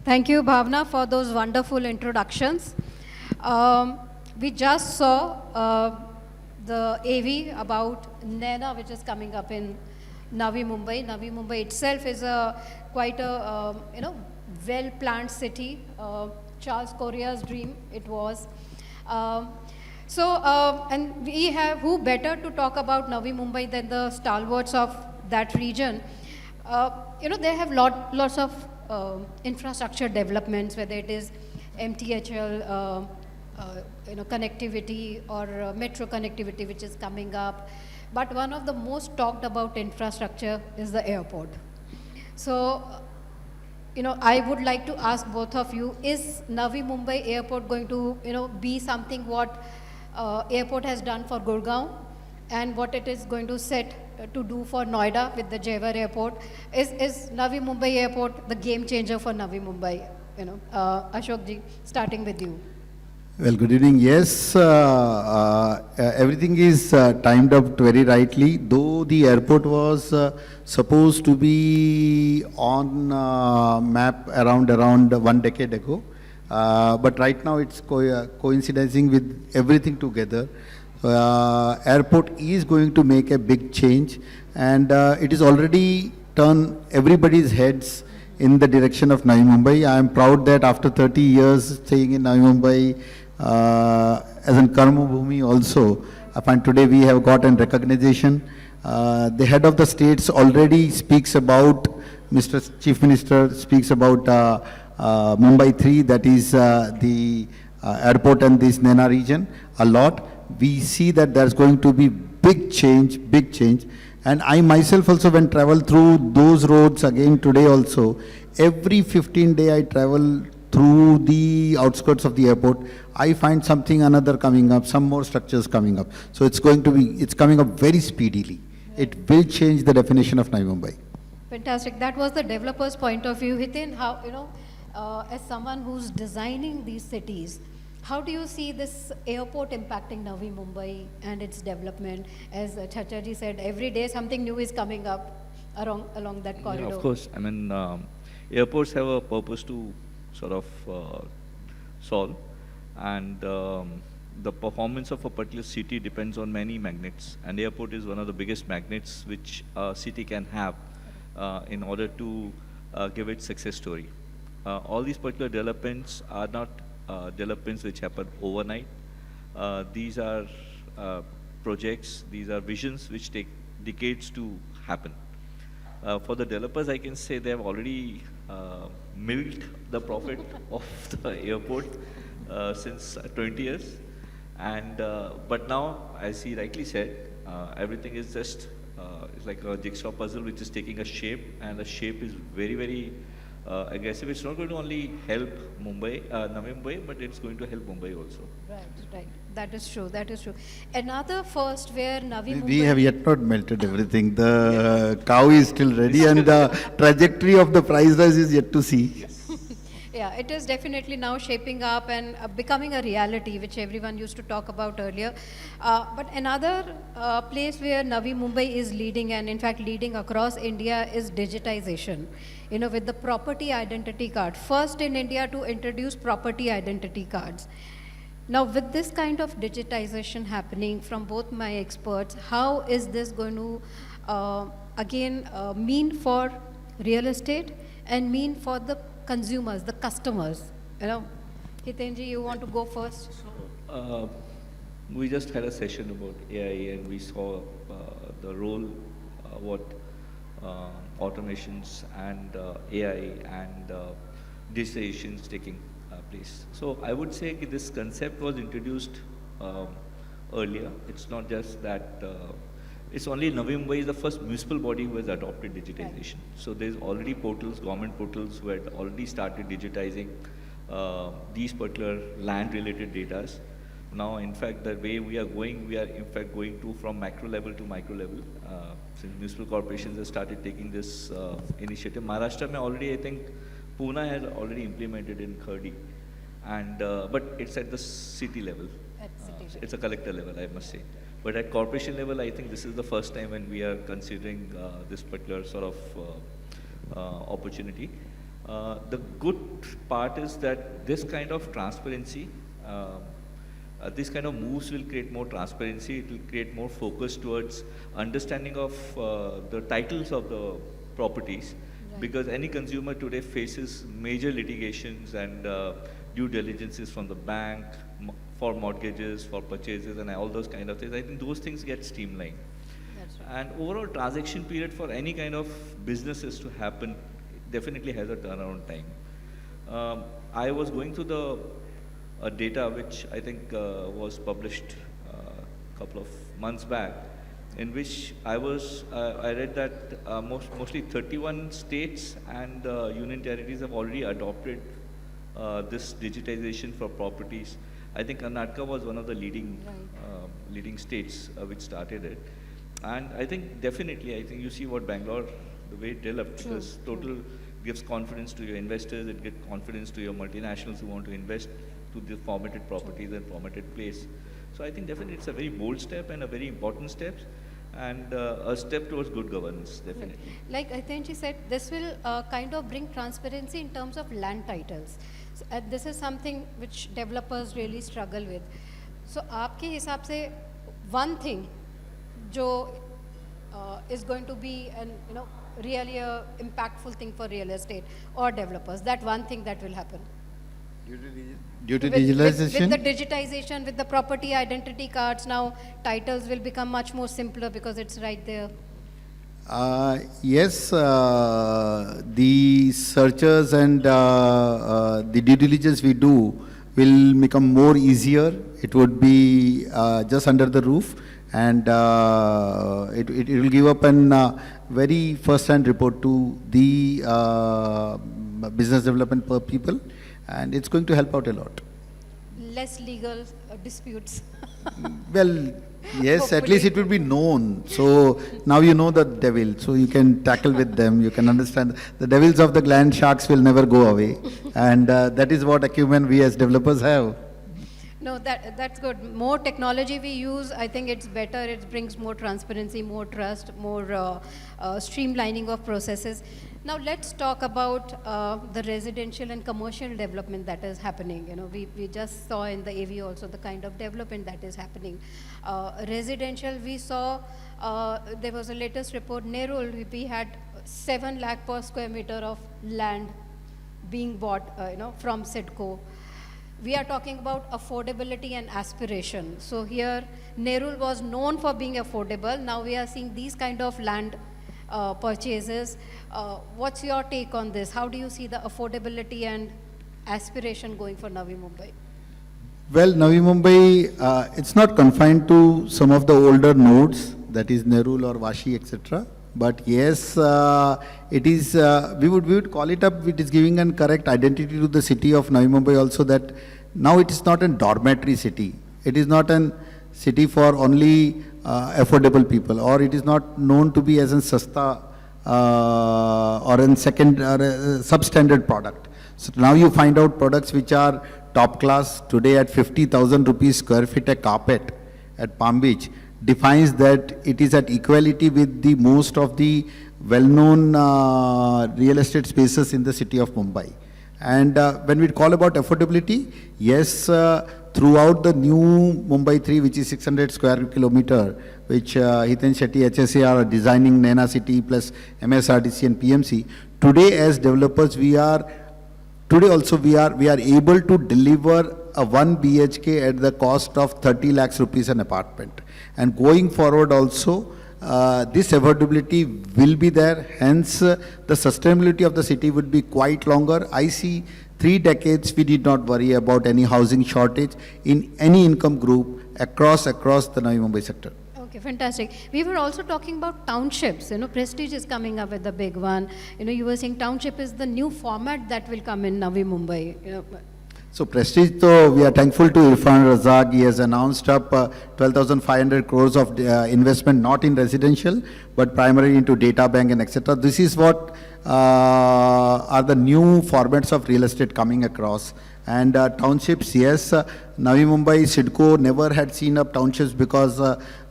Thank you, Bhavna, for those wonderful introductions. We just saw the AV about NENA, which is coming up in Navi Mumbai. Navi Mumbai itself is quite a well-planned city. Charles Correa's dream it was. And we have who better to talk about Navi Mumbai than the stalwarts of that region. They have lots of infrastructure developments, whether it is MTHL, connectivity or metro connectivity, which is coming up. But one of the most talked about infrastructure is the airport. So, I would like to ask both of you, is Navi Mumbai airport going to, be something what airport has done for Gurgaon and what it is going to set to do for Noida with the Jewar airport? Is Navi Mumbai airport the game changer for Navi Mumbai? Ashok ji, starting with you. Well, good evening. Yes, everything is timed up very rightly. Though the airport was supposed to be on map around 1 decade ago, but right now it's coinciding with everything together. Airport is going to make a big change, and it is already turned everybody's heads in the direction of Navi Mumbai. I am proud that after 30 years staying in Navi Mumbai, as in Karma Bhumi also, I find today we have got an recognition. The head of the states already speaks about, Mr. Chief Minister speaks about Mumbai 3, that is the airport and this NENA region a lot. We see that there's going to be big change. And I myself also, when travel through those roads again today also, every 15 days I travel through the outskirts of the airport, I find something another coming up, some more structures coming up. So it's coming up very speedily. It will change the definition of Navi Mumbai. Fantastic. That was the developer's point of view. Hiten, how, as someone who's designing these cities, how do you see this airport impacting Navi Mumbai and its development? As Chhajer ji said, every day something new is coming up along that corridor. Yeah, of course. I mean, airports have a purpose to sort of solve, and the performance of a particular city depends on many magnets, and airport is one of the biggest magnets which a city can have in order to give its success story. All these particular developments are not developments which happen overnight. These are projects, these are visions which take decades to happen. For the developers, I can say they have already milked the profit of the airport since 20 years. And but now, as he rightly said, everything is just it's like a jigsaw puzzle which is taking a shape, and the shape is very aggressive. It's not going to only help Navi Mumbai, but it's going to help Mumbai also. Right. That is true. Another first where Navi Mumbai... We have yet not melted everything. The cow is still ready, and the trajectory of the price rise is yet to see. Yes. Yeah, it is definitely now shaping up and becoming a reality, which everyone used to talk about earlier. But another place where Navi Mumbai is leading, and in fact leading across India, is digitization. With the property identity card. First in India to introduce property identity cards. Now, with this kind of digitization happening from both my experts, how is this going to, mean for real estate and mean for the consumers, the customers? Hitenji, you want to go first? So, we just had a session about AI, and we saw the role, what automations and AI and digitization is taking place. So I would say this concept was introduced earlier. It's not just that, it's only Navi Mumbai is the first municipal body who has adopted digitization. So there's already portals, government portals who had already started digitizing these particular land-related data. Now, in fact, the way we are in fact going to from macro level to micro level. Since municipal corporations have started taking this initiative. Maharashtra mein already, I think, Pune has already implemented in Khadi, and but it's at the city level. It's a collector level, I must say. But at corporation level, I think this is the first time when we are considering this particular sort of opportunity. The good part is that this kind of transparency, this kind of moves will create more transparency. It will create more focus towards understanding of the titles of the properties, because any consumer today faces major litigations and due diligences from the bank for mortgages, for purchases, and all those kind of things. I think those things get streamlined. That's right. And overall transaction period for any kind of businesses to happen definitely has a turnaround time. I was going through the data which I think was published a couple of months back, in which I read that mostly 31 states and union territories have already adopted this digitization for properties. I think Karnataka was one of the leading leading states which started it. And I think definitely, I think you see what Bangalore, the way it developed, because total gives confidence to your investors, it gives confidence to your multinationals who want to invest to the formatted properties and formatted place. So I think definitely it's a very bold step and a very important step, and a step towards good governance, definitely. Like Hiten said, this will kind of bring transparency in terms of land titles. So, this is something which developers really struggle with. So, आपके हिसाब से one thing जो is going to be an really a impactful thing for real estate or developers, that one thing that will happen. Due to With digitalization? the digitization, with the property identity cards, now titles will become much more simpler because it's right there. Yes, the searches and the due diligence we do will become more easier. It would be just under the roof, and it will give up an very first-hand report to the business development people, and it's going to help out a lot. Less legal disputes. Well, yes, at least it will be known. So now you know the devil, so you can tackle with them. You can understand the devils of the land sharks will never go away, and that is what acumen we as developers have. No, that's good. More technology we use, I think it's better. It brings more transparency, more trust, more streamlining of processes. Now let's talk about the residential and commercial development that is happening. We just saw in the AV also the kind of development that is happening. Residential, we saw there was a latest report. Nerul, we had 7 lakh per square meter of land being bought, from SIDCO. We are talking about affordability and aspiration. So here, Nerul was known for being affordable. Now we are seeing these kind of land purchases. What's your take on this? How do you see the affordability and aspiration going for Navi Mumbai? Well, Navi Mumbai, it's not confined to some of the older nodes, that is Nerul or Vashi, etc. But yes, it is, we would call it up, it is giving a correct identity to the city of Navi Mumbai also, that now it is not a dormitory city. It is not a city for only affordable people, or it is not known to be as a sasta or a second or a substandard product. So now you find out products which are top class today at 50,000 rupees square feet a carpet at Palm Beach, defines that it is at equality with the most of the well-known real estate spaces in the city of Mumbai. And when we call about affordability, yes, throughout the new Mumbai 3, which is 600 square kilometer, which Hiten Shetty HSA are designing Naina City plus MSRDC and PMC, today as developers we are able to deliver a 1 BHK at the cost of 30 lakhs rupees an apartment. And going forward also, this affordability will be there, hence the sustainability of the city would be quite longer. I see 3 decades we did not worry about any housing shortage in any income group across the Navi Mumbai sector. Okay, fantastic. We were also talking about townships. Prestige is coming up with the big one. You were saying township is the new format that will come in Navi Mumbai. So Prestige, though, we are thankful to Irfan Razak. He has announced up 12,500 crores of investment, not in residential, but primarily into data bank and etc. This is what are the new formats of real estate coming across. And townships, yes, Navi Mumbai, SIDCO never had seen up townships because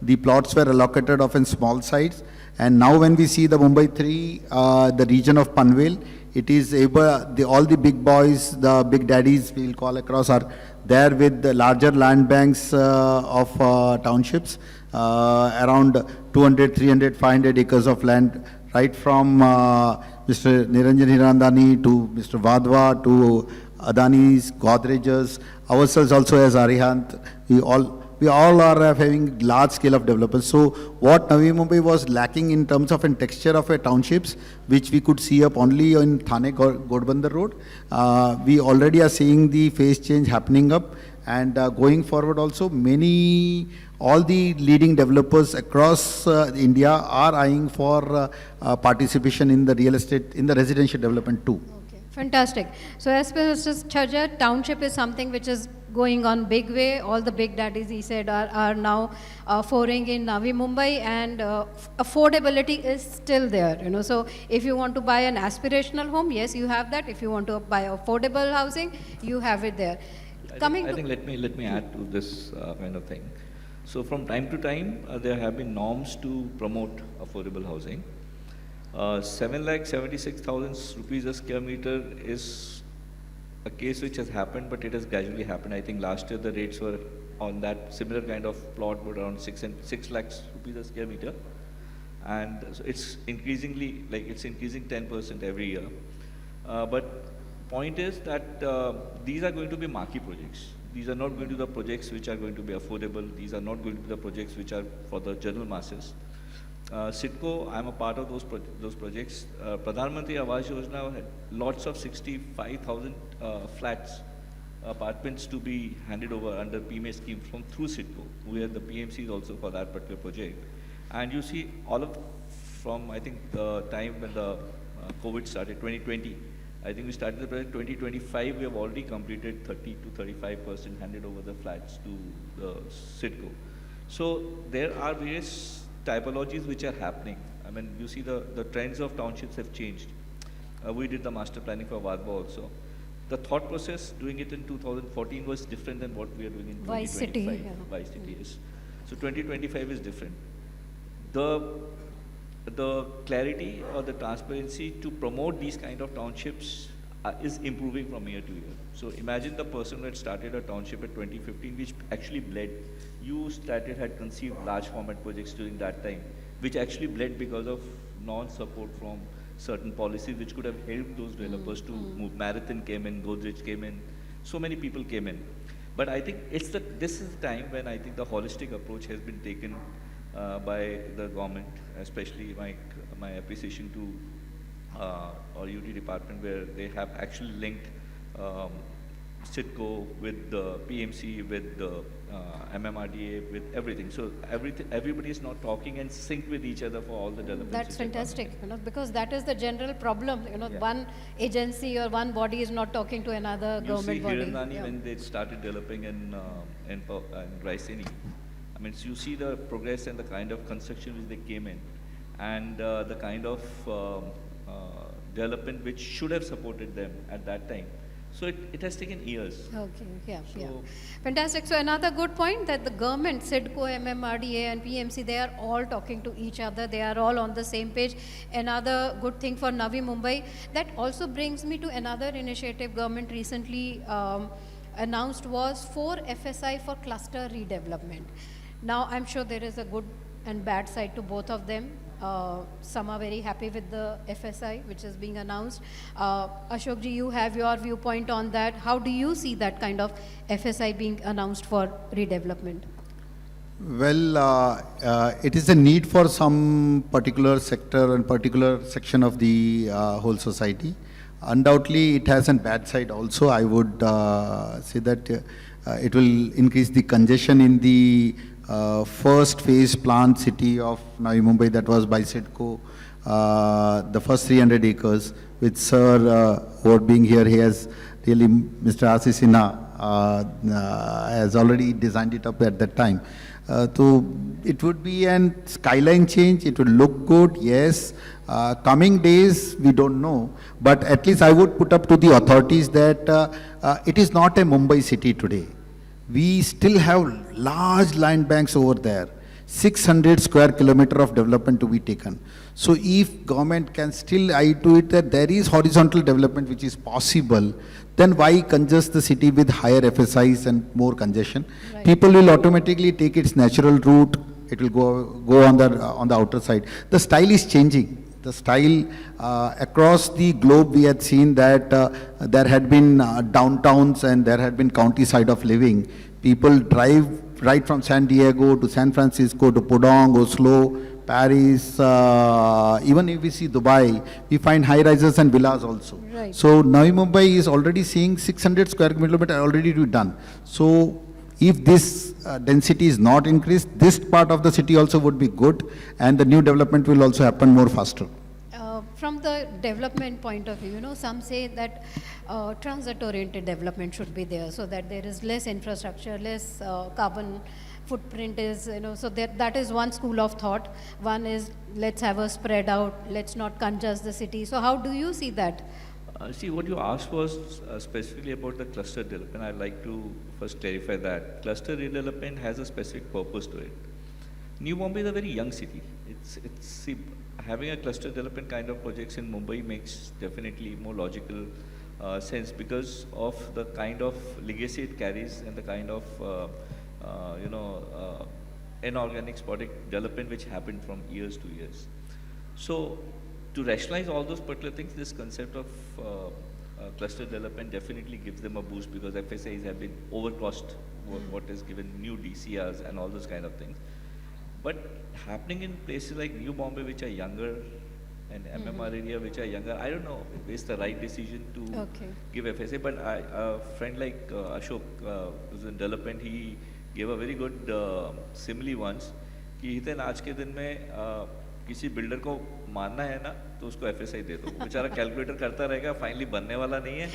the plots were allocated of in small sites. And now when we see the Mumbai 3, the region of Panvel, It is able, all the big boys, the big daddies we'll call across are there with the larger land banks of townships, around 200, 300, 500 acres of land, right from Mr. Niranjan Hirandani to Mr. Vadva to Adani's, Godrej's, ourselves also as Arihant, we all are having large scale of developers. So what Navi Mumbai was lacking in terms of a texture of a townships, which we could see up only in Thane Godbandar Road, we already are seeing the phase change happening up, and going forward also all the leading developers across India are eyeing for participation in the real estate, in the residential development too. Okay, fantastic. So as per Mr. Chhajer, township is something which is going on big way. All the big daddies, he said, are now foraying in Navi Mumbai, and affordability is still there. So if you want to buy an aspirational home, yes, you have that. If you want to buy affordable housing, you have it there. I think let me add to this kind of thing. So from time to time, there have been norms to promote affordable housing. 7,76,000 rupees a square meter is a case which has happened, but it has gradually happened. I think last year the rates were on that similar kind of plot were around 6 lakhs rupees a square meter, and so it's increasing 10% every year. But point is that these are going to be marquee projects. These are not going to be the projects which are going to be affordable. These are not going to be the projects which are for the general masses. CIDCO, I'm a part of those projects. Pradhan Mantri Awas Yojana had lots of 65,000 flats, apartments to be handed over under PMA scheme through CIDCO. We are the PMCs also for that particular project. And you see from I think the time when the COVID started, 2020, I think we started the project 2025, we have already completed 30 to 35% handed over the flats to the CIDCO. So there are various typologies which are happening. I mean, you see the trends of townships have changed. We did the master planning for Vadva also. The thought process doing it in 2014 was different than what we are doing in 2025. Vice City, yes. So 2025 is different. The clarity or the transparency to promote these kind of townships is improving from year to year. So imagine the person who had started a township at 2015, which actually bled. You had conceived large format projects during that time, which actually bled because of non-support from certain policies which could have helped those developers to move. Marathon came in, Godrej came in, so many people came in. But I think this is the time when I think the holistic approach has been taken by the government, especially my appreciation to our UT department, where they have actually linked CIDCO with the PMC, with the MMRDA, with everything. So everybody is now talking and sync with each other for all the developments. That's fantastic, because that is the general problem. One agency or one body is not talking to another government body. You see Hirandani when they started developing in Raisini. I mean, so you see the progress and the kind of construction which they came in, and the kind of development which should have supported them at that time. So it has taken years. Okay, yeah. Fantastic. So another good point that the government, CIDCO, MMRDA and PMC, they are all talking to each other. They are all on the same page. Another good thing for Navi Mumbai. That also brings me to another initiative government recently announced was 4 FSI for cluster redevelopment. Now I'm sure there is a good and bad side to both of them. Some are very happy with the FSI which is being announced. Ashok ji, you have your viewpoint on that. How do you see that kind of FSI being announced for redevelopment? Well, it is a need for some particular sector and particular section of the whole society. Undoubtedly, it has a bad side also. I would say that it will increase the congestion in the first phase planned city of Navi Mumbai, that was by CIDCO, the first 300 acres, which Sir, who being here, he has really, Mr. Ashish Sinha has already designed it up at that time. So it would be an skyline change, it would look good, yes. Coming days, we don't know, but at least I would put up to the authorities that it is not a Mumbai city today. We still have large land banks over there. 600 square kilometer of development to be taken. So if government can still eye to it that there is horizontal development which is possible, then why congest the city with higher FSIs and more congestion? Right. People will automatically take its natural route. It will go on the outer side. The style is changing. The style across the globe, we had seen that there had been downtowns and there had been county side of living. People drive right from San Diego to San Francisco to Pudong, Oslo, Paris, even if we see Dubai, we find high rises and villas also. Right. So Navi Mumbai is already seeing 600 square kilometer already to be done. So if this density is not increased, this part of the city also would be good, and the new development will also happen more faster. From the development point of view, some say that transit-oriented development should be there so that there is less infrastructure, less carbon footprint is, so that is one school of thought. One is let's have a spread out, let's not congest the city. So how do you see that? See, what you asked was specifically about the cluster development. I'd like to first clarify that. Cluster redevelopment has a specific purpose to it. New Mumbai is a very young city. See, having a cluster development kind of projects in Mumbai makes definitely more logical sense because of the kind of legacy it carries and the kind of, inorganic product development which happened from years to years. So, to rationalize all those particular things, this concept of cluster development definitely gives them a boost because FSIs have been overcost, what is given new DCRs and all those kind of things. But happening in places like New Bombay, which are younger, and MMR area, which are younger, I don't know if it's the right decision to give FSI. But a friend like Ashok, who's in development, he gave a very good simile once. कि हितेन आज के दिन में किसी builder को मानना है ना तो उसको एफएसआई दे दो बेचारा कैलकुलेटर करता रहेगा फाइनली बनने वाला नहीं है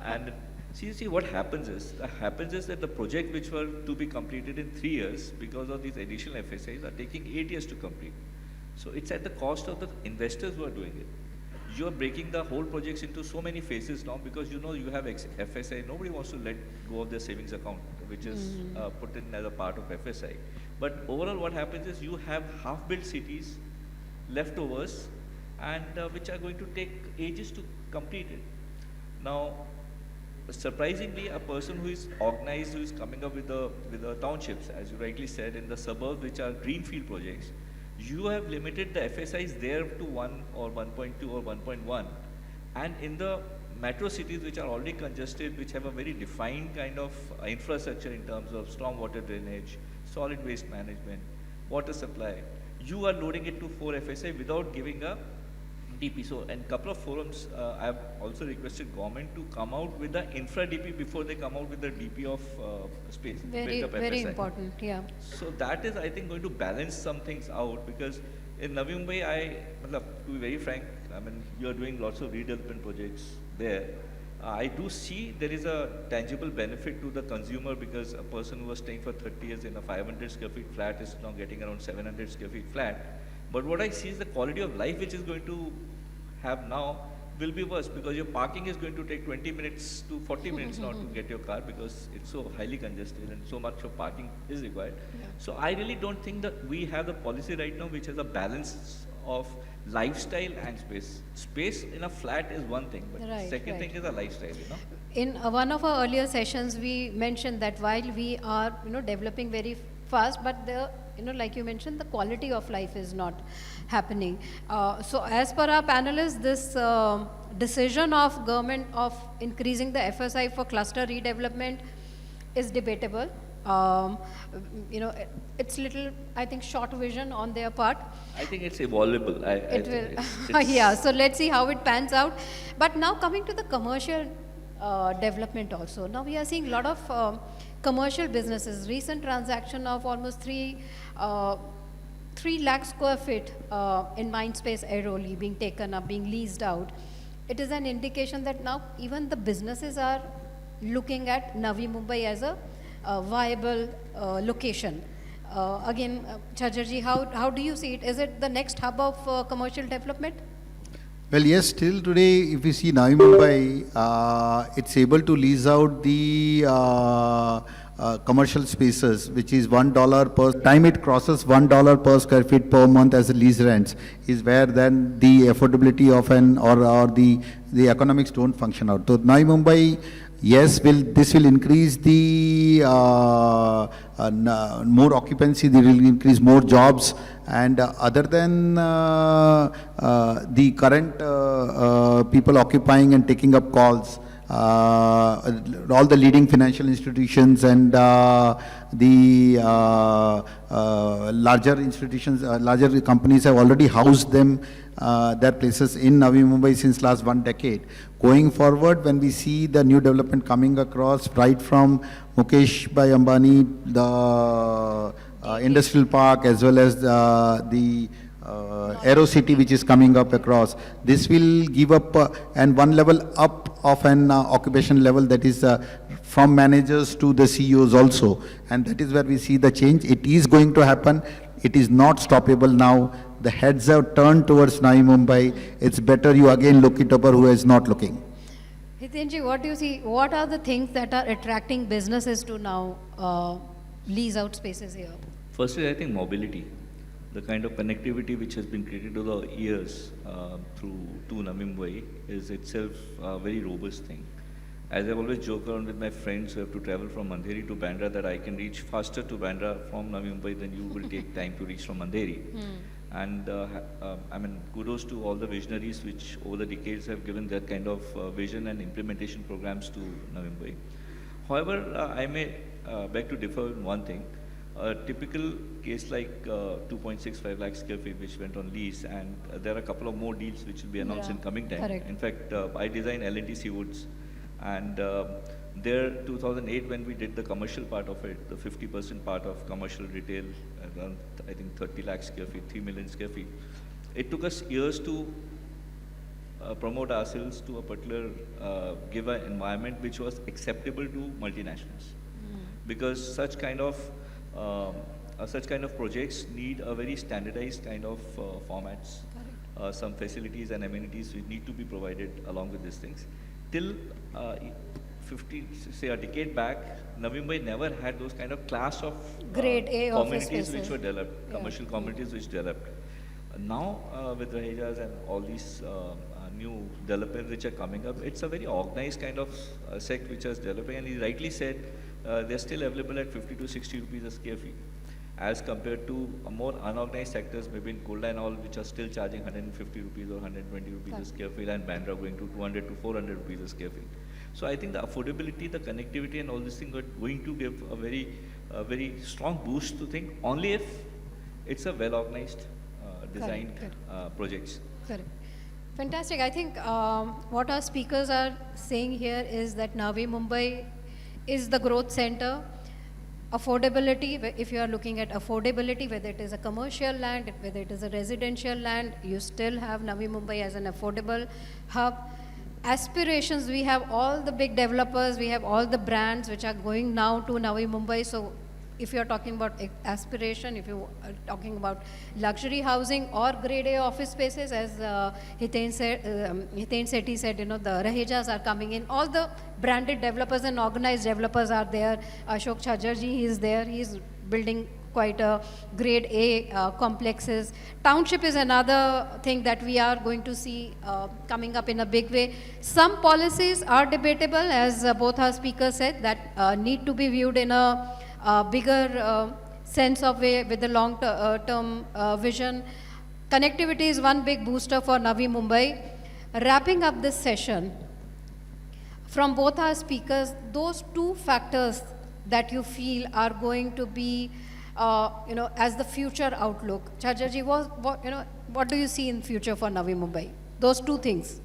and see what happens is that the project which were to be completed in 3 years because of these additional FSIs are taking 8 years to complete. So it's at the cost of the investors who are doing it. You are breaking the whole projects into so many phases now because you have FSI. Nobody wants to let go of their savings account which is put in as a part of FSI. But overall what happens is you have half-built cities, leftovers, and which are going to take ages to complete it. Now, surprisingly, a person who is organized, who is coming up with the townships, as you rightly said, in the suburbs, which are greenfield projects, you have limited the FSIs there to 1 or 1.2 or 1.1, and in the metro cities, which are already congested, which have a very defined kind of infrastructure in terms of stormwater drainage, solid waste management, water supply, you are loading it to 4 FSI without giving a DP. So, in couple of forums, I have also requested government to come out with the infra DP before they come out with the DP of space. Very important, yeah. So that is, I think, going to balance some things out because in Navi Mumbai, to be very frank, I mean, you are doing lots of redevelopment projects there. I do see there is a tangible benefit to the consumer because a person who was staying for 30 years in a 500 square feet flat is now getting around 700 square feet flat. But what I see is the quality of life which is going to have now will be worse because your parking is going to take 20 minutes to 40 minutes now to get your car because it's so highly congested and so much of parking is required. Yeah. So I really don't think that we have the policy right now which has a balance of lifestyle and space. Space in a flat is one thing, but second thing is a lifestyle, In one of our earlier sessions, we mentioned that while we are, developing very fast, but the, like you mentioned, the quality of life is not happening. So as per our panelists, this decision of government of increasing the FSI for cluster redevelopment is debatable. It's little, I think, short vision on their part. I think it's evolvable. It will. Yeah, so let's see how it pans out. But now coming to the commercial development also. Now we are seeing a lot of commercial businesses. Recent transaction of almost 3 lakh square feet in Mindspace Airoli being taken up, being leased out. It is an indication that now even the businesses are looking at Navi Mumbai as a viable location. Again, Chhajer, how do you see it? Is it the next hub of commercial development? Well, yes, still today, if we see Navi Mumbai, it's able to lease out the commercial spaces, which is $1 per time it crosses $1 per square feet per month as a lease rents, is where then the affordability of an or the economics don't function out. So Navi Mumbai, yes, this will increase the more occupancy, they will increase more jobs, and other than the current people occupying and taking up calls, all the leading financial institutions and the larger institutions, larger companies have already housed them, their places in Navi Mumbai since last 1 decade. Going forward, when we see the new development coming across, right from Mukesh Bhai Ambani, the industrial park, as well as the Aero City, which is coming up across, this will give up and one level up of an occupation level, that is from managers to the CEOs also, and that is where we see the change. It is going to happen. It is not stoppable now. The heads have turned towards Navi Mumbai. It's better you again look it over who is not looking. Hitenji, what do you see? What are the things that are attracting businesses to now lease out spaces here? Firstly, I think mobility. The kind of connectivity which has been created over the years through to Navi Mumbai is itself a very robust thing. As I've always joked around with my friends who have to travel from Andheri to Bandra, that I can reach faster to Bandra from Navi Mumbai than you will take time to reach from Andheri. And I mean, kudos to all the visionaries which over the decades have given that kind of vision and implementation programs to Navi Mumbai. However, I may beg to differ in one thing. A typical case like 2.65 lakh square feet which went on lease, and there are a couple of more deals which will be announced in coming time. Correct. In fact, I designed L&T Seawoods, and there 2008 when we did the commercial part of it, the 50% part of commercial retail, around I think 30 lakh square feet, 3 million square feet. It took us years to promote ourselves to a particular give an environment which was acceptable to multinationals, because such kind of projects need a very standardized kind of formats, some facilities and amenities which need to be provided along with these things. Till 50, say a decade back, Navi Mumbai never had those kind of class of Grade A office communities which spaces. were developed, commercial communities which developed. Now with Rahejas and all these new developments which are coming up, it's a very organized kind of sect which is developing, and he rightly said they're still available at 50 to 60 rupees a square feet, as compared to more unorganized sectors, maybe in Kolda and all, which are still charging 150 rupees or 120 rupees a square feet, and Bandra going to 200 to 400 rupees a square feet. So I think the affordability, the connectivity and all these things are going to give a very strong boost to think, only if it's a well-organized, designed projects. Correct. Fantastic. I think what our speakers are saying here is that Navi Mumbai is the growth center. Affordability, if you are looking at affordability, whether it is a commercial land, whether it is a residential land, you still have Navi Mumbai as an affordable hub. Aspirations, we have all the big developers, we have all the brands which are going now to Navi Mumbai. So if you are talking about aspiration, if you are talking about luxury housing or grade A office spaces, as Hiten Sethi said, you know, the Rahejas are coming in. All the branded developers and organized developers are there. Ashok Chhajer ji, he is there. He is building quite a grade A complexes. Township is another thing that we are going to see coming up in a big way. Some policies are debatable, as both our speakers said, that need to be viewed in a bigger sense of way with the long-term vision. Connectivity is one big booster for Navi Mumbai. Wrapping up this session, from both our speakers, those two factors that you feel are going to be, as the future outlook. Chhajer ji, what do you see in future for Navi Mumbai? Those two things.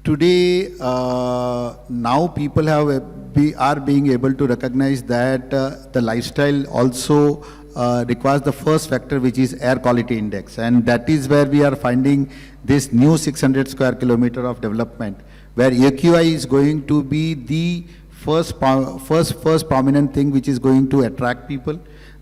Today, now people are being able to recognize that the lifestyle also requires the first factor, which is air quality index, and that is where we are finding this new 600 square kilometer of development, where AQI is going to be the first prominent thing which is going to attract people.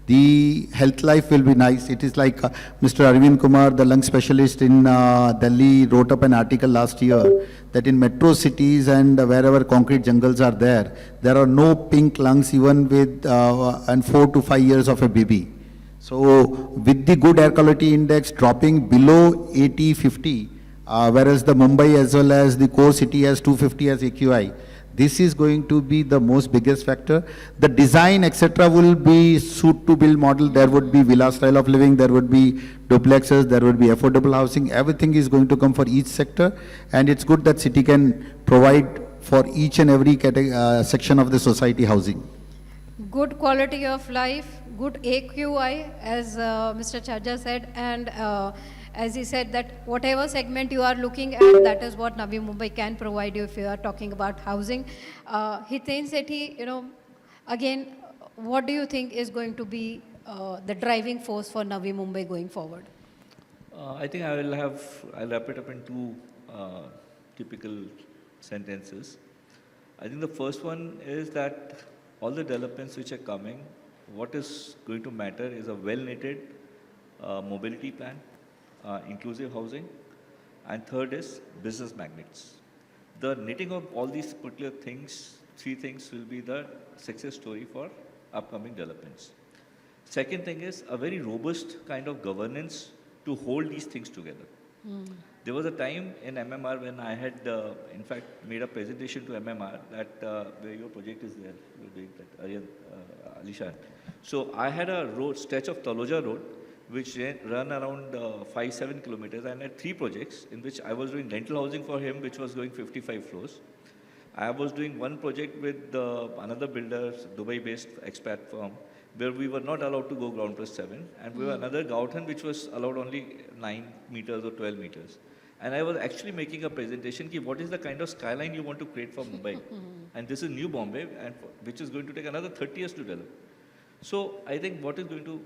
The health life will be nice. It is like Mr. Arvind Kumar, the lung specialist in Delhi, wrote up an article last year that in metro cities and wherever concrete jungles are there are no pink lungs even with and 4 to 5 years of a baby. So with the good air quality index dropping below 80, 50, whereas the Mumbai as well as the core city has 250 as AQI, this is going to be the most biggest factor. The design, etc., will be suit to build model. There would be villa style of living, there would be duplexes, there would be affordable housing. Everything is going to come for each sector, and it's good that city can provide for each and every section of the society housing. Good quality of life, good AQI, as Mr. Chhajer said, and as he said that whatever segment you are looking at, that is what Navi Mumbai can provide you if you are talking about housing. Hiten, Sethi, again, what do you think is going to be the driving force for Navi Mumbai going forward? I think I'll wrap it up in two typical sentences. I think the first one is that all the developments which are coming, what is going to matter is a well-knitted mobility plan, inclusive housing, and third is business magnets. The knitting of all these particular things, three things, will be the success story for upcoming developments. Second thing is a very robust kind of governance to hold these things together. There was a time in MMR when I had, in fact, made a presentation to MMR that where your project is there, you're doing that, Arihant, Alishan. So I had a road, stretch of Taloja Road, which run around 5-7 kilometers, and I had 3 projects in which I was doing rental housing for him, which was going 55 floors. I was doing one project with another builder, Dubai-based expat firm, where we were not allowed to go ground plus 7, and we were another Gauthan, which was allowed only 9 meters or 12 meters. And I was actually making a presentation, what is the kind of skyline you want to create for Mumbai? And this is New Bombay, and which is going to take another 30 years to develop. So I think what is going to,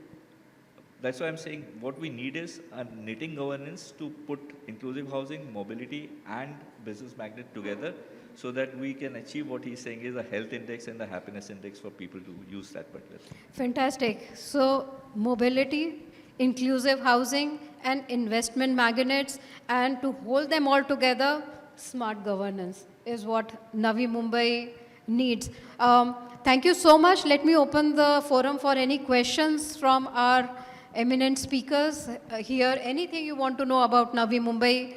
that's why I'm saying what we need is a knitting governance to put inclusive housing, mobility, and business magnet together, so that we can achieve what he's saying is a health index and a happiness index for people to use that particular thing. Fantastic. So mobility, inclusive housing, and investment magnets, and to hold them all together, smart governance is what Navi Mumbai needs. Thank you so much. Let me open the forum for any questions from our eminent speakers here. Anything you want to know about Navi Mumbai,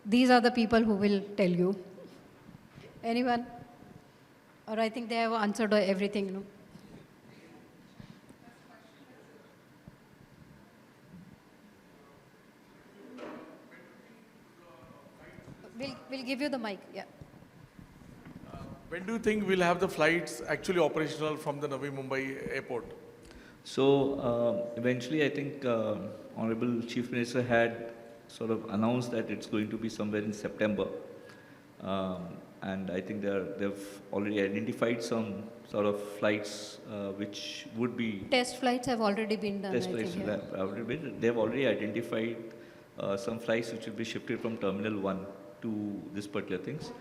these are the people who will tell you. Anyone? Or I think they have answered everything. No? We'll give you the mic, yeah. When do you think we'll have the flights actually operational from the Navi Mumbai airport? So eventually I think Honorable Chief Minister had sort of announced that it's going to be somewhere in September. And I think they've already identified some sort of flights which would be... Test flights have already been done, Test flights have already been. They've already identified some flights which will be shifted from Terminal 1 to this particular things.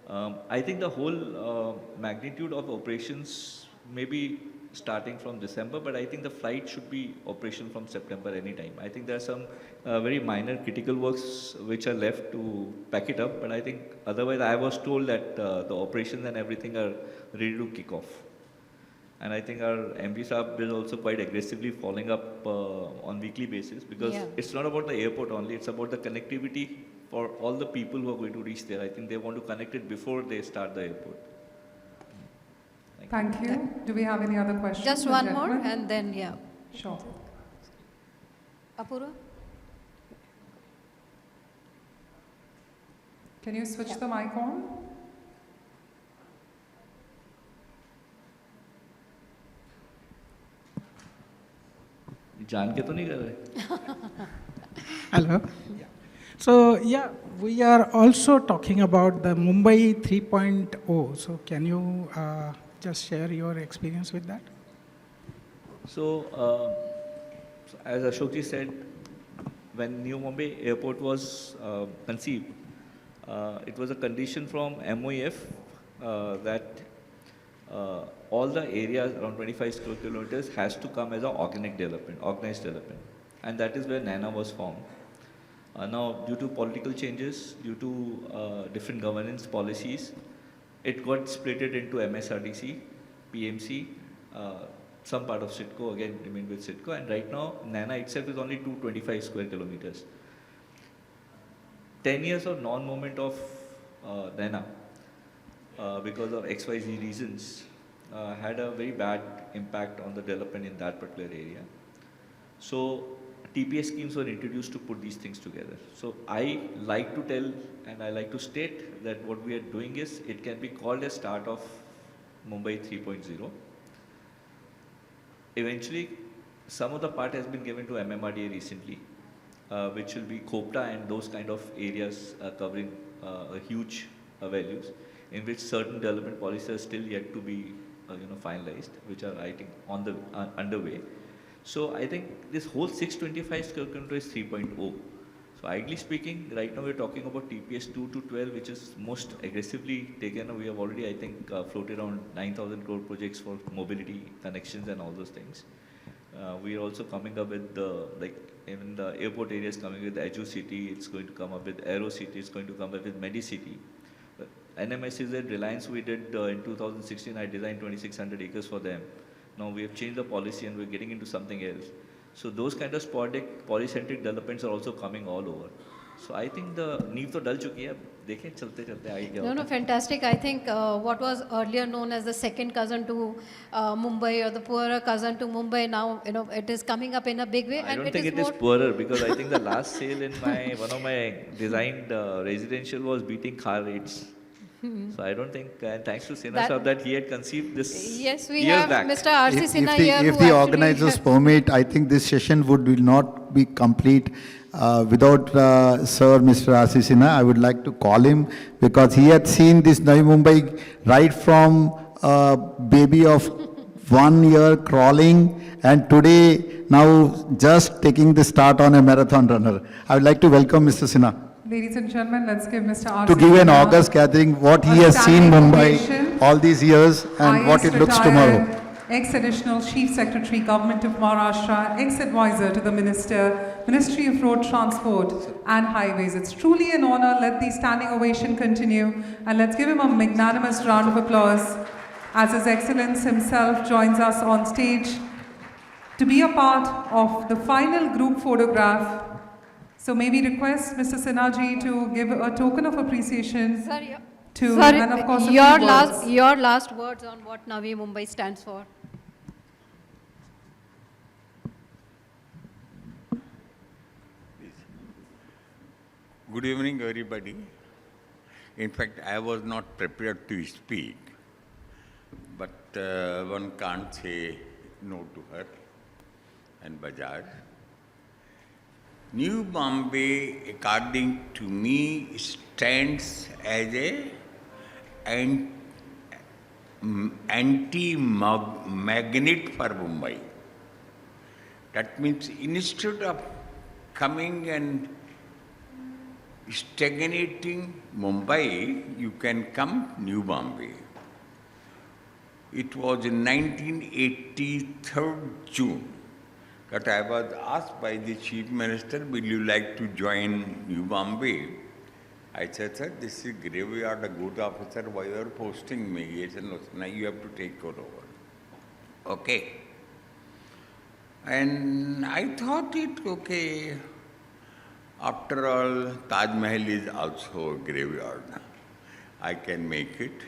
I think the whole magnitude of operations may be starting from December, but I think the flight should be operational from September anytime. I think there are some very minor critical works which are left to pack it up, but I think otherwise I was told that the operations and everything are ready to kick off. And I think our MD Saab is also quite aggressively following up on weekly basis, because it's not about the airport only, it's about the connectivity for all the people who are going to reach there. I think they want to connect it before they start the airport. Thank you. Do we have any other questions? Just one more and then, Sure. Apurva? Can you switch the mic on? जान के तो नहीं कर रहे? Hello. So yeah, we are also talking about the Mumbai 3.0. So can you just share your experience with that? So as Ashok ji said, when New Mumbai Airport was conceived, it was a condition from MOEF that all the areas around 25 square kilometers has to come as an organic development, organized development. And that is where NANA was formed. Now, due to political changes, due to different governance policies, it got splitted into MSRDC, PMC, some part of Sitco, again remained with Sitco, and right now NANA itself is only 225 square kilometers. 10 years of non-movement of NANA because of XYZ reasons had a very bad impact on the development in that particular area. So TPS schemes were introduced to put these things together. So I like to tell and I like to state that what we are doing is, it can be called a start of Mumbai 3.0. Eventually, some of the part has been given to MMRDA recently, which will be Khopta and those kind of areas covering huge values, in which certain development policies are still yet to be finalized, which are I think on the underway. So I think this whole 625 square kilometer is 3.0. So ideally speaking, right now we're talking about TPS 2 to 12, which is most aggressively taken. We have already, I think, floated around 9,000 crore projects for mobility, connections and all those things. We are also coming up with even the airport areas coming with Edu City, it's going to come up with Aero City, it's going to come up with Medicity. NMSZ Reliance we did in 2016, I designed 2,600 acres for them. Now we have changed the policy and we're getting into something else. So those kind of sporadic, polycentric developments are also coming all over. So I think the नींव तो डल चुकी है, अब देखें चलते चलते आगे क्या होता है. No, fantastic. I think what was earlier known as the second cousin to Mumbai or the poorer cousin to Mumbai, now it is coming up in a big way. I don't think it is poorer, because I think the last sale in one of my designed residential was beating car rates. So I don't think, thanks to Sinha Sahab, that he had conceived this Yes, we years have back. Mr. R.C. Sinha here. If who the actually- organizers permit, I think this session will not be complete without Sir Mr. R.C. Sinha. I would like to call him because he had seen this Navi Mumbai right from a baby of 1 year crawling, and today now just taking the start on a marathon runner. I would like to welcome Mr. Sinha Ladies and gentlemen, let's give Mr. R.C. to give an Sinha August gathering what he a has seen standing Mumbai ovation. all these years and what it looks tomorrow. Ex-additional Chief Secretary, Government of Maharashtra, ex-advisor to the Minister, Ministry of Road Transport and Highways. It's truly an honor. Let the standing ovation continue, and let's give him a magnanimous round of applause as His Excellence himself joins us on stage to be a part of the final group photograph. So may we request Mr. Sinha ji to give a token of appreciation Sir, to, Sir, and of course, a your few last words. your last words on what Navi Mumbai stands for. Good evening, everybody. In fact, I was not prepared to speak, but one can't say no to her and Bajaj. New Bombay, according to me, stands as a anti-magnet for Mumbai. That means instead of coming and stagnating Mumbai, you can come New Bombay. It was in 1983 June that I was asked by the Chief Minister, will you like to join New Bombay? I said, sir, this is graveyard, a good officer, why you are posting me? He said, no, now you have to take over. Okay. And I thought it, okay, after all, Taj Mahal is also a graveyard. I can make it.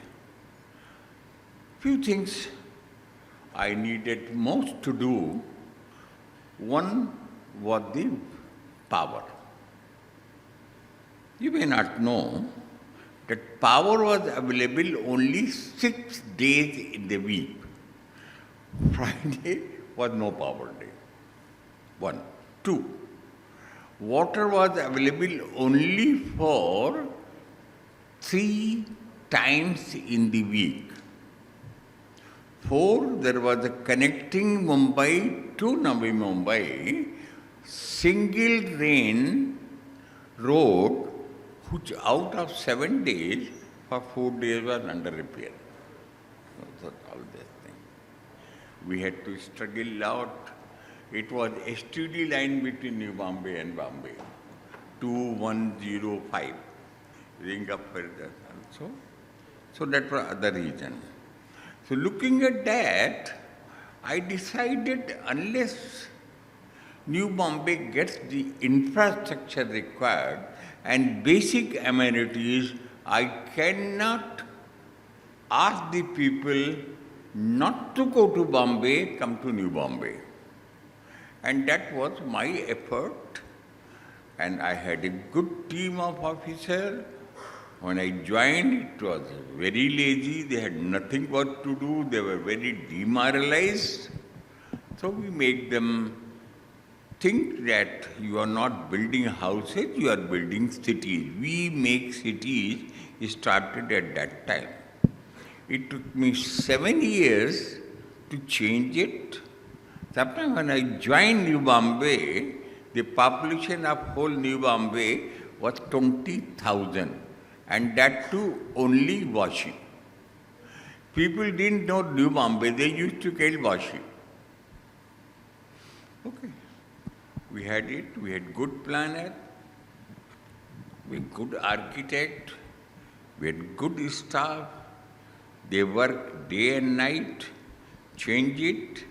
Few things I needed most to do. One was the power. You may not know that power was available only 6 days in the week. Friday was no power day. 1. 2. Water was available only for 3 times in the week. 4. There was a connecting Mumbai to Navi Mumbai single lane road, which out of 7 days, for 4 days was under repair. all this thing. We had to struggle out. It was STD line between New Bombay and Bombay, 2105. Ring up also. So that was other reason. So looking at that, I decided unless New Bombay gets the infrastructure required and basic amenities, I cannot ask the people not to go to Bombay, come to New Bombay. And that was my effort. And I had a good team of officers. When I joined, it was very lazy. They had nothing what to do. They were very demoralized. So we make them think that you are not building houses, you are building cities. We make cities started at that time. It took me 7 years to change it. Sometimes when I joined New Bombay, the population of whole New Bombay was 20,000, and that too only washing. People didn't know New Bombay, they used to call washing. Okay. We had it, we had good planner, we had good architect, we had good staff, they work day and night, change it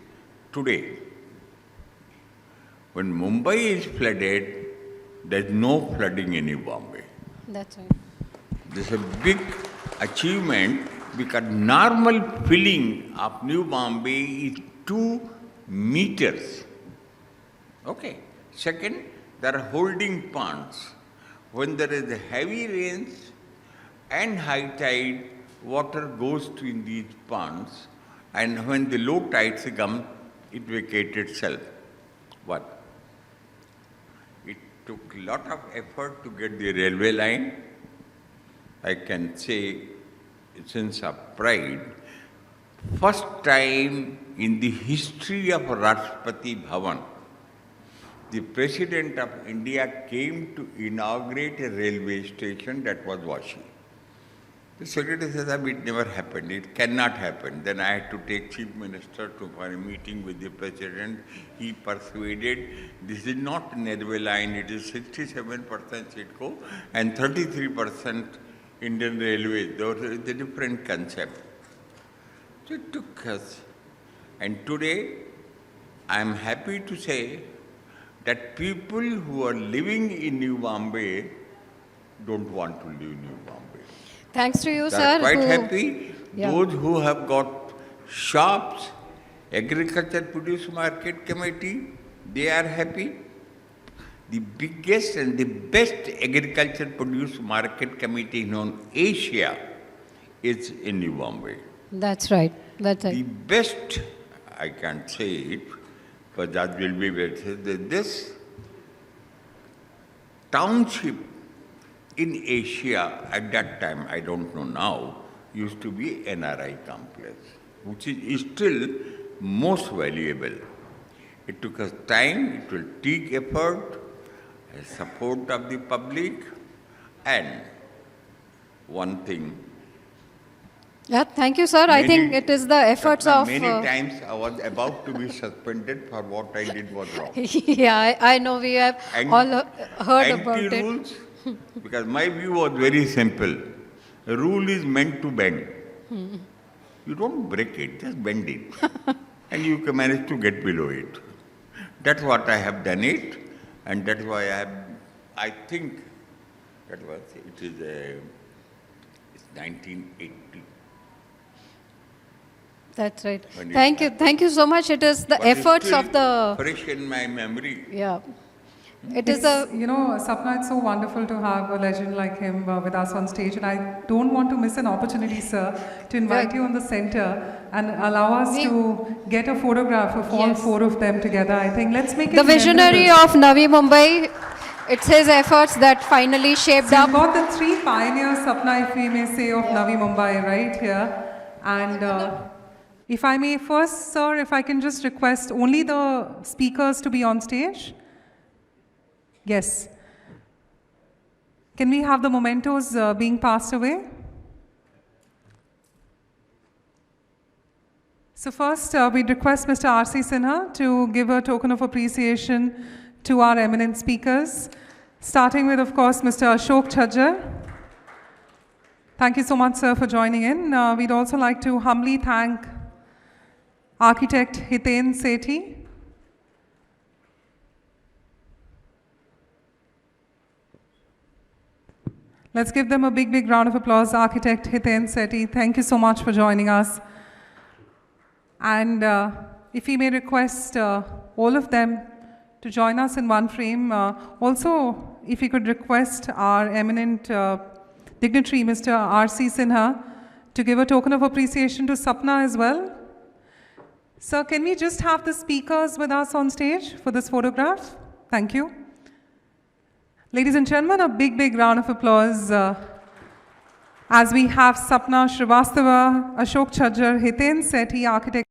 today. When Mumbai is flooded, there's no flooding in New Bombay. That's right. This is a big achievement because normal filling of New Bombay is 2 meters. Okay. Second, there are holding ponds. When there is heavy rains and high tide, water goes to in these ponds, and when the low tides come, it vacates itself. What? It took a lot of effort to get the railway line. I can say, since of pride, first time in the history of Rashtrapati Bhavan, the President of India came to inaugurate a railway station that was Vashi. The Secretary said that it never happened, it cannot happen. Then I had to take Chief Minister for a meeting with the President. He persuaded, this is not a railway line, it is 67% CITCO and 33% Indian Railways. There was a different concept. So it took us. And today, I am happy to say that people who are living in New Bombay don't want to live in New Bombay. Thanks to you, They sir. are quite who- happy. Yeah. Those who have got shops, Agriculture Produce Market Committee, they are happy. The biggest and the best Agriculture Produce Market Committee in Asia is in New Bombay. That's right. That's The right. best, I can't say it, but that will be better. This township in Asia at that time, I don't know now, used to be NRI complex, which is still most valuable. It took us time, it will take effort, support of the public, and one thing. Yeah, thank you, sir. I think it is the efforts of. Many times I was about to be suspended for what I did was wrong. Yeah, I know we have all heard about it. Anti-rules, because my view was very simple. A rule is meant to bend. You don't break it, just bend it. And you can manage to get below it. That's what I have done it, and that's why I think that was, it is it's 1980. That's right. When it Thank you so much. It is the But it's efforts still of the. fresh in my memory. Yeah. It is the. You know, Sapna, it's so wonderful to have a legend like him with us on stage. And I don't want to miss an opportunity, sir, to invite you on the center and allow us to get a photograph of all Yes. 4 of them together. I think let's make it The visionary memorable. of Navi Mumbai. It's his efforts that finally shaped So up. you've got the 3 pioneers, Sapna, if we may say, of Navi Mumbai right here. And if I may first, sir, if I can just request only the speakers to be on stage. Yes. Can we have the mementos being passed away? So first, we'd request Mr. R.C. Sinha to give a token of appreciation to our eminent speakers, starting with, of course, Mr. Ashok Chhajer. Thank you so much, sir, for joining in. We'd also like to humbly thank architect Hiten Sethi. Let's give them a big, big round of applause, architect Hiten Sethi. Thank you so much for joining us. And if we may request all of them to join us in one frame. Also, if we could request our eminent dignitary, Mr. R.C. Sinha, to give a token of appreciation to Sapna as well. Sir, can we just have the speakers with us on stage for this photograph? Thank you. Ladies and gentlemen, a big, big round of applause as we have Sapna, Srivastava, Ashok Chhajer, Hiten Sethi, architect.